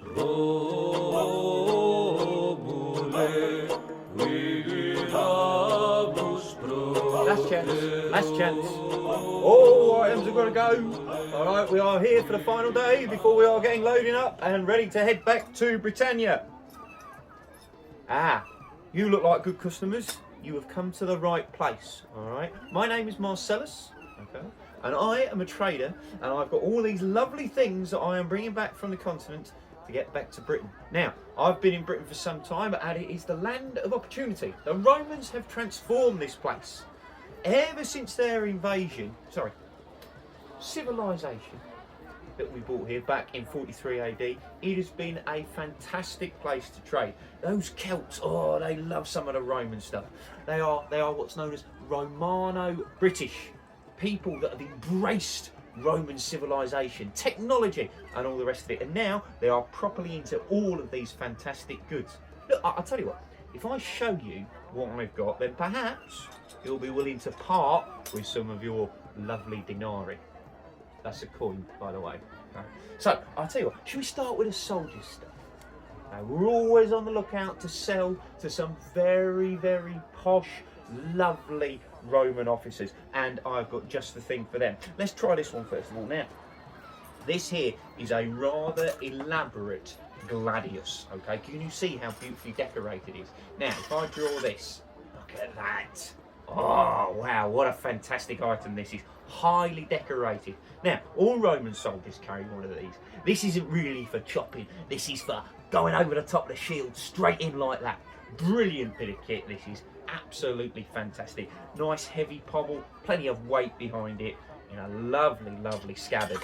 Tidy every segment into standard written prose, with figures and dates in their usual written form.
Last chance, last chance. All items are going to go. Alright, we are here for the final day before we are getting loading up and ready to head back to Britannia. Ah, you look like good customers. You have come to the right place. Alright, my name is Marcellus. Okay. And I am a trader, and I've got all these lovely things that I am bringing back from the continent to get back to Britain. Now, I've been in Britain for some time, and it is the land of opportunity. The Romans have transformed this place. Ever since their invasion, civilization that we brought here back in 43 AD, it has been a fantastic place to trade. Those Celts, oh, they love some of the Roman stuff. They are what's known as Romano-British. People that have embraced Roman civilization, technology, and all the rest of it. And now they are properly into all of these fantastic goods. Look, I'll tell you what, if I show you what I've got, then perhaps you'll be willing to part with some of your lovely denarii. That's a coin, by the way. Okay. So, I'll tell you what, should we start with the soldier stuff? Now, we're always on the lookout to sell to some very, very posh, lovely Roman officers, and I've got just the thing for them. Let's try this one first of all. Now, this here is a rather elaborate gladius. Okay, can you see how beautifully decorated it is? Now, if I draw this, look at that. Oh wow, what a fantastic item this is. Highly decorated. Now, all Roman soldiers carry one of these. This isn't really for chopping, this is for going over the top of the shield, straight in like that. Brilliant bit of kit this is. Absolutely fantastic. Nice heavy pommel, plenty of weight behind it, in a lovely, lovely scabbard.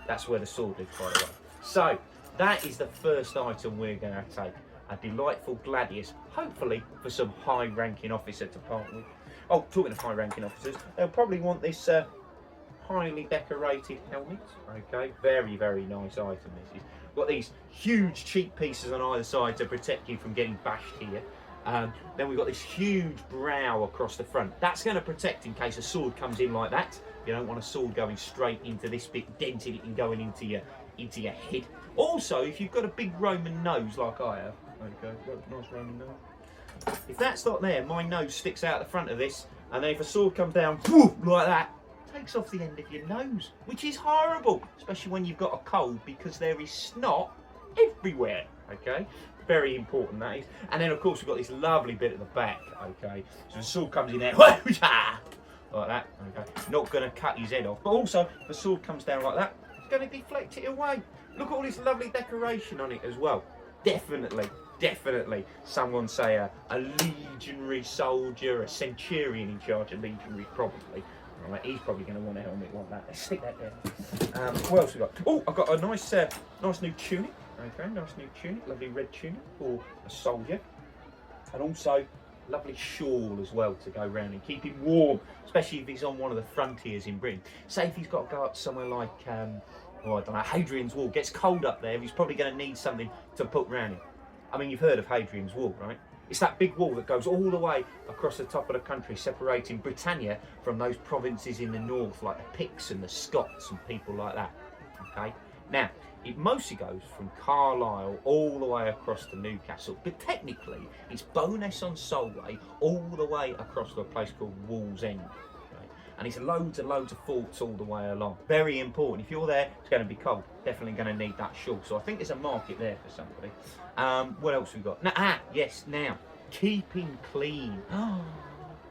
That's where the sword lives, by the way. So, that is the first item we're going to take. A delightful gladius, hopefully for some high-ranking officer to part with. Oh, talking of high-ranking officers, they'll probably want this highly decorated helmet. Okay, very, very nice item this is. Got these huge cheek pieces on either side to protect you from getting bashed here. Then we've got this huge brow across the front. That's going to protect in case a sword comes in like that. You don't want a sword going straight into this bit, denting it and going into your head. Also, if you've got a big Roman nose like I have, okay, got a nice Roman nose. If that's not there, my nose sticks out the front of this, and then if a sword comes down, whoosh, like that, takes off the end of your nose, which is horrible, especially when you've got a cold, because there is snot everywhere. Okay. Very important that is. And then of course we've got this lovely bit at the back, okay. So the sword comes in there, like that, okay. Not going to cut his head off. But also, if the sword comes down like that, it's going to deflect it away. Look at all this lovely decoration on it as well. Definitely, someone say a legionary soldier, a centurion in charge of legionary probably. Right, he's probably going to want a helmet like that. Let's stick that down. What else we got? Oh, I've got a nice new tunic. Okay, nice new tunic, lovely red tunic for a soldier, and also lovely shawl as well to go around and keep him warm, especially if he's on one of the frontiers in Britain. Say if he's got to go up somewhere like, I don't know, Hadrian's Wall, gets cold up there, he's probably going to need something to put around him. I mean, you've heard of Hadrian's Wall, right? It's that big wall that goes all the way across the top of the country, separating Britannia from those provinces in the north, like the Picts and the Scots and people like that, okay? Now, it mostly goes from Carlisle all the way across to Newcastle, but technically it's Bowness-on-Solway all the way across to a place called Wallsend. Right? And it's loads and loads of forts all the way along. Very important. If you're there, it's going to be cold. Definitely going to need that shawl. So I think there's a market there for somebody. What else we got? Now, keeping clean.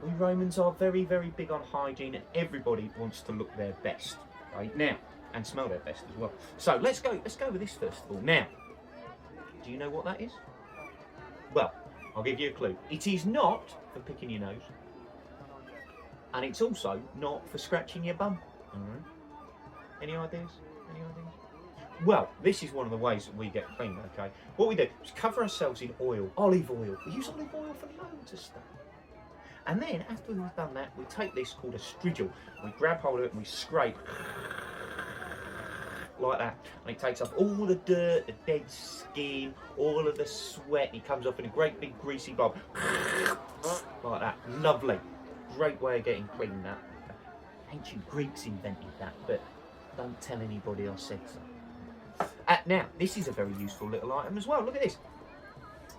We Romans are very, very big on hygiene, and everybody wants to look their best. Right now. And smell their best as well. So let's go with this first of all. Now, do you know what that is? Well, I'll give you a clue. It is not for picking your nose, and it's also not for scratching your bum. All right. Any ideas? Well, this is one of the ways that we get clean. Okay. What we do is cover ourselves in oil, olive oil. We use olive oil for loads of stuff. And then after we've done that, we take this called a strigil. We grab hold of it and we scrape. Like that, and it takes off all the dirt, the dead skin, all of the sweat, and it comes off in a great big greasy blob. Like that. Lovely. Great way of getting clean, that. Ancient Greeks invented that, but don't tell anybody I said so. Now, this is a very useful little item as well. Look at this.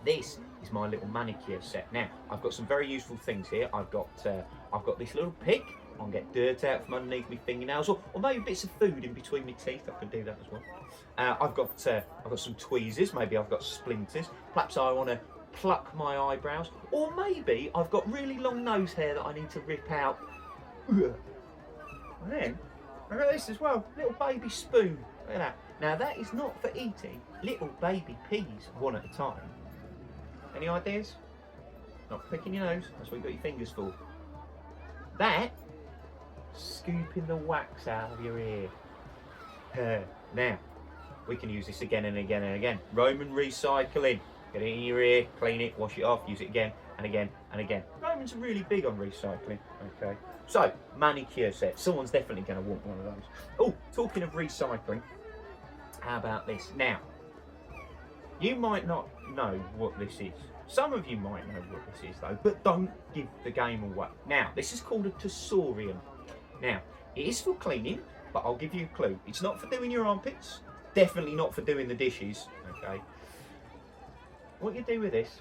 This is my little manicure set. Now, I've got some very useful things here. I've got this little pick. I can get dirt out from underneath my fingernails, or maybe bits of food in between my teeth. I can do that as well. I've got some tweezers. Maybe I've got splinters. Perhaps I want to pluck my eyebrows, or maybe I've got really long nose hair that I need to rip out. And then I've got this as well, little baby spoon. Look at that. Now that is not for eating little baby peas one at a time. Any ideas? Not picking your nose. That's what you've got your fingers for. That, scooping the wax out of your ear. Now, we can use this again and again and again. Roman recycling. Get it in your ear, clean it, wash it off, use it again and again and again. Romans are really big on recycling. Okay. So, manicure set. Someone's definitely going to want one of those. Oh, talking of recycling, how about this? Now, you might not know what this is. Some of you might know what this is though, but don't give the game away. Now, this is called a tessorium. Now, it is for cleaning, but I'll give you a clue. It's not for doing your armpits, definitely not for doing the dishes, okay? What you do with this,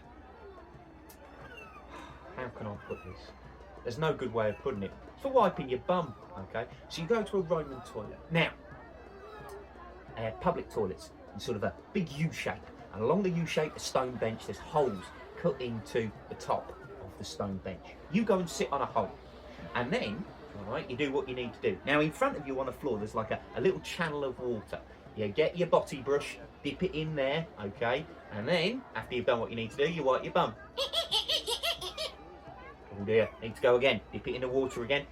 how can I put this? There's no good way of putting it. It's for wiping your bum, okay? So you go to a Roman toilet. Now, public toilets in sort of a big U shape. And along the U shape, the stone bench, there's holes cut into the top of the stone bench. You go and sit on a hole. And then, all right, you do what you need to do. Now, in front of you on the floor, there's like a little channel of water. You get your botty brush, dip it in there, okay? And then, after you've done what you need to do, you wipe your bum. Oh dear, need to go again. Dip it in the water again.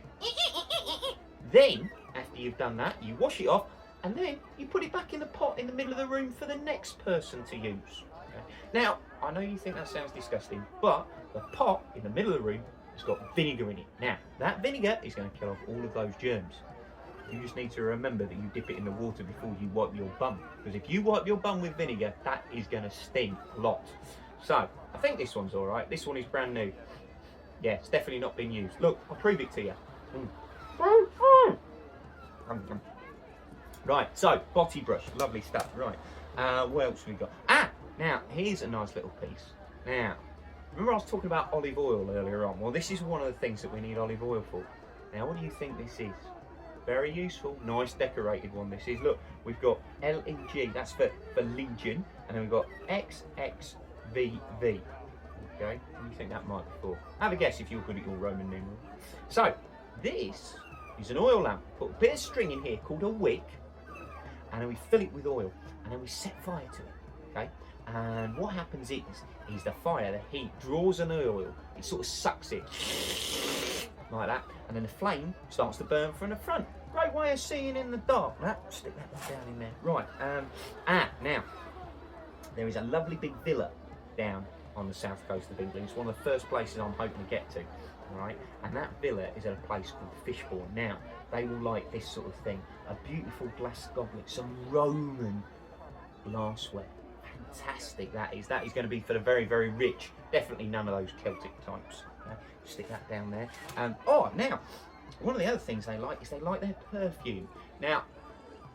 Then, after you've done that, you wash it off, and then you put it back in the pot in the middle of the room for the next person to use. Okay? Now, I know you think that sounds disgusting, but the pot in the middle of the room has got vinegar in it. Now, that vinegar is going to kill off all of those germs. You just need to remember that you dip it in the water before you wipe your bum. Because if you wipe your bum with vinegar, that is going to sting a lot. So, I think this one's all right. This one is brand new. Yeah, it's definitely not been used. Look, I'll prove it to you. Right, so, botty brush. Lovely stuff. Right, what else we got? Now, here's a nice little piece. Now, remember I was talking about olive oil earlier on? Well, this is one of the things that we need olive oil for. Now, what do you think this is? Very useful, nice decorated one this is. Look, we've got LEG, that's for Legion, and then we've got XXVV. Okay, what do you think that might be for? Have a guess if you're good at your Roman numerals. So, this is an oil lamp. Put a bit of string in here called a wick, and then we fill it with oil, and then we set fire to it, okay? And what happens is the fire, the heat, draws an oil, it sort of sucks it, like that, and then the flame starts to burn from the front. Great way of seeing in the dark. Stick that down in there. Right, now, there is a lovely big villa down on the south coast of England. It's one of the first places I'm hoping to get to, all right? And that villa is at a place called Fishbourne. Now, they will like this sort of thing. A beautiful glass goblet, some Roman glassware. Fantastic that is. That is going to be for the very, very rich. Definitely none of those Celtic types. Stick that down there. Now, one of the other things they like is they like their perfume. Now,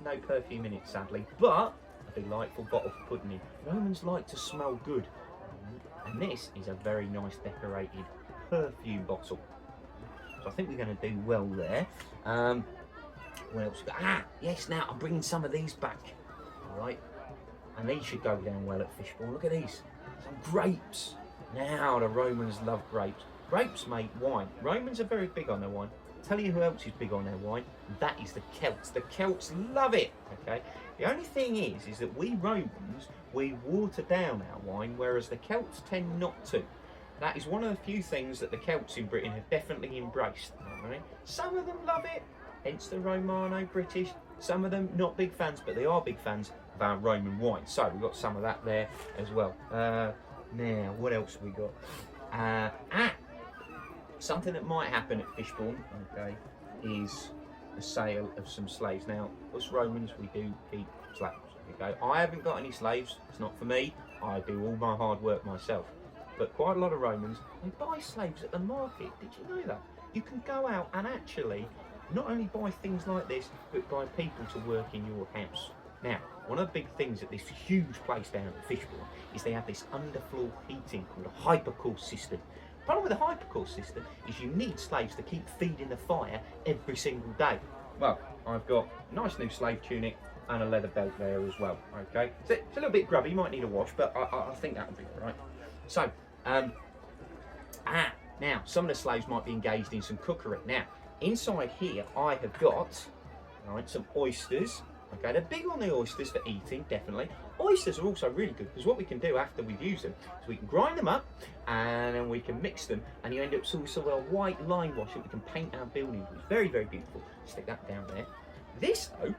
no perfume in it, sadly, but a delightful bottle of pudding. Romans like to smell good. And this is a very nice decorated perfume bottle. So I think we're going to do well there. What else we got? Yes, now I'm bringing some of these back. All right. And these should go down well at Fishbourne. Look at these. Some grapes. Now, the Romans love grapes. Grapes make wine. Romans are very big on their wine. Tell you who else is big on their wine. That is the Celts. The Celts love it. Okay. The only thing is that we Romans, we water down our wine, whereas the Celts tend not to. That is one of the few things that the Celts in Britain have definitely embraced. Right? Some of them love it, hence the Romano British. Some of them not big fans, but they are big fans of our Roman wine. So we've got some of that there as well. Now, what else have we got? Something that might happen at Fishbourne, okay, is the sale of some slaves. Now, us Romans, we do keep slaves, okay? I haven't got any slaves, it's not for me. I do all my hard work myself. But quite a lot of Romans, they buy slaves at the market. Did you know that? You can go out and actually not only buy things like this, but buy people to work in your house. Now, one of the big things at this huge place down at Fishbourne is they have this underfloor heating called a hypercool system. The problem with the hypercool system is you need slaves to keep feeding the fire every single day. Well, I've got a nice new slave tunic and a leather belt there as well, okay? So it's a little bit grubby, might need a wash, but I think that'll be all right. So, now, some of the slaves might be engaged in some cookery. Now, inside here, I have got, all right, some oysters. Okay, they're big on the oysters for eating, definitely. Oysters are also really good because what we can do after we've used them is we can grind them up and then we can mix them and you end up with a white line wash that we can paint our buildings with. Very, very beautiful. Stick that down there. This, though,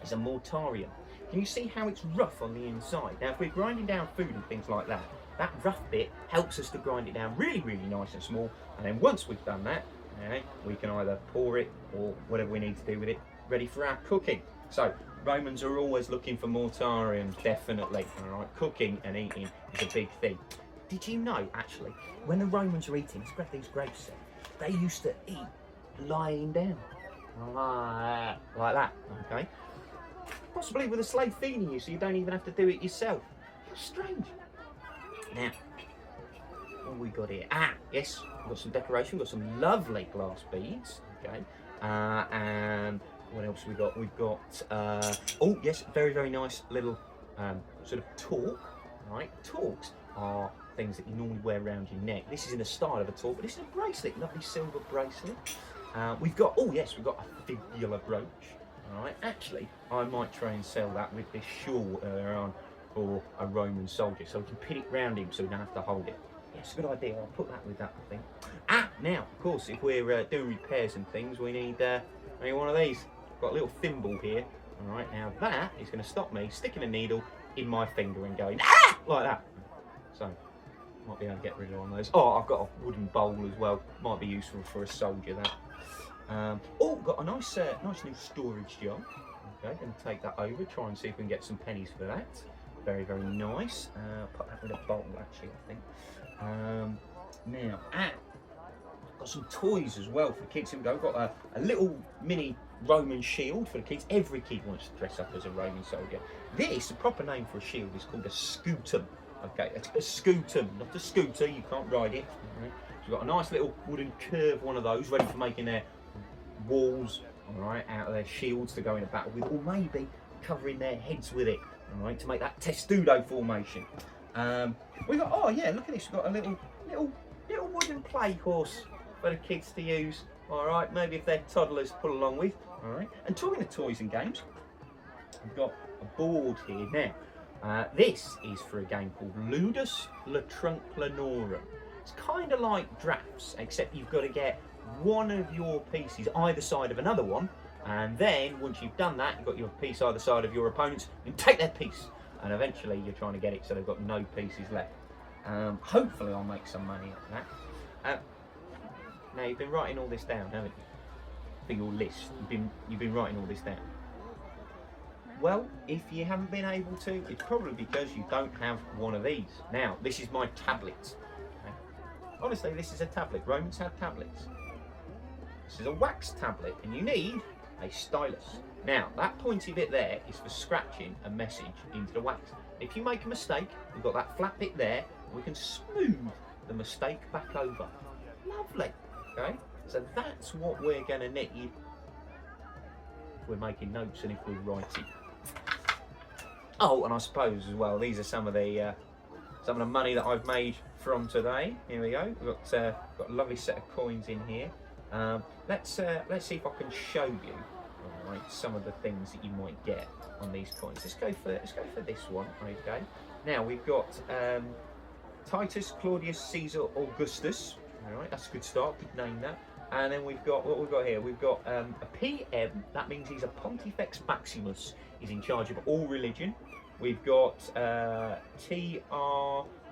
is a mortarium. Can you see how it's rough on the inside? Now, if we're grinding down food and things like that, that rough bit helps us to grind it down really, really nice and small. And then once we've done that, okay, we can either pour it or whatever we need to do with it, ready for our cooking. So, Romans are always looking for mortariums, definitely. All right, cooking and eating is a big thing. Did you know, actually, when the Romans were eating, let's grab these grapes there, they used to eat lying down. Like that, okay? Possibly with a slave feeding you, so you don't even have to do it yourself. How strange. Now, what have we got here? Yes, we've got some decoration, we've got some lovely glass beads, okay? And what else we got? We've got, oh yes, very, very nice little sort of torque, right? Torques are things that you normally wear around your neck. This is in the style of a torque, but this is a bracelet, lovely silver bracelet. We've got, oh yes, we've got a fibula brooch, all right? Actually, I might try and sell that with this shawl earlier on for a Roman soldier, so we can pin it round him so we don't have to hold it. Yeah, it's a good idea, I'll put that with that, I think. Now, of course, if we're doing repairs and things, we need one of these. Got a little thimble here, all right? Now that is going to stop me sticking a needle in my finger and going, like that. So, might be able to get rid of one of those. Oh, I've got a wooden bowl as well. Might be useful for a soldier, that. Oh, got a nice new storage jar. Okay, going to take that over, try and see if we can get some pennies for that. Very, very nice. Put that with a bowl, actually, I think. Now, got some toys as well for the kids. Here we go. Got a little mini Roman shield for the kids. Every kid wants to dress up as a Roman soldier. This, the proper name for a shield, is called a scutum. Okay, a scutum, not a scooter. You can't ride it. Right? So we've got a nice little wooden curve one of those, ready for making their walls, all right, out of their shields to go in a battle with, or maybe covering their heads with it, all right, to make that testudo formation. We've got, oh yeah, look at this. We've got a little wooden play horse for the kids to use. All right, maybe if they're toddlers, pull along with. All right, and talking of toys and games, we've got a board here now. This is for a game called Ludus Latrunclanorum. It's kind of like drafts, except you've got to get one of your pieces either side of another one, and then once you've done that, you've got your piece either side of your opponents, and take their piece, and eventually you're trying to get it so they've got no pieces left. Hopefully I'll make some money out of that. Now you've been writing all this down, haven't you? For your list, you've been writing all this down. Well, if you haven't been able to, it's probably because you don't have one of these. Now, this is my tablet. Okay. Honestly, this is a tablet. Romans had tablets. This is a wax tablet, and you need a stylus. Now, that pointy bit there is for scratching a message into the wax. If you make a mistake, we've got that flat bit there, and we can smooth the mistake back over. Lovely. Okay, so that's what we're going to need if we're making notes and if we're writing. Oh, and I suppose as well, these are some of the money that I've made from today. Here we go. We've got a lovely set of coins in here. Let's see if I can show you, all right, some of the things that you might get on these coins. Let's go for this one. Okay. Now we've got Titus Claudius Caesar Augustus. All right, that's a good start. Good name that. And then we've got, what we've got here, we've got a PM, that means he's a Pontifex Maximus, he's in charge of all religion. We've got TR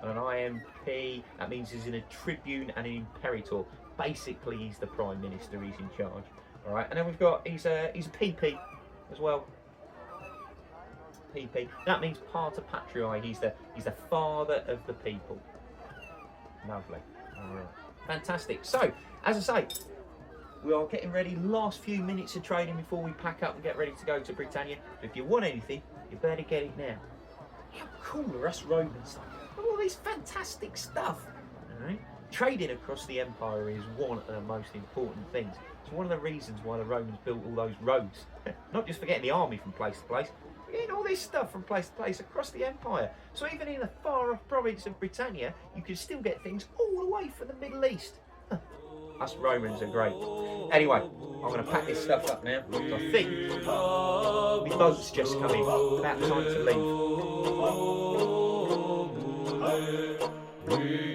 and an IMP, that means he's in a tribune and an imperator. Basically, he's the Prime Minister, he's in charge. All right, and then we've got, he's a PP as well. PP, that means Pater Patriae, he's the father of the people. Lovely. All right. Fantastic. So, as I say, we are getting ready. Last few minutes of trading before we pack up and get ready to go to Britannia. If you want anything, You better get it now. How cool are us Romans? All this fantastic stuff. All right? Trading across the empire is one of the most important things. It's one of the reasons why the Romans built all those roads. Not just for getting the army from place to place, but getting all this stuff from place to place across the empire. So even in the far off province of Britannia, you can still get things all the way from the Middle East. Us Romans are great. Anyway, I'm going to pack this stuff up now because I think my boat's just come in. It's about time to leave.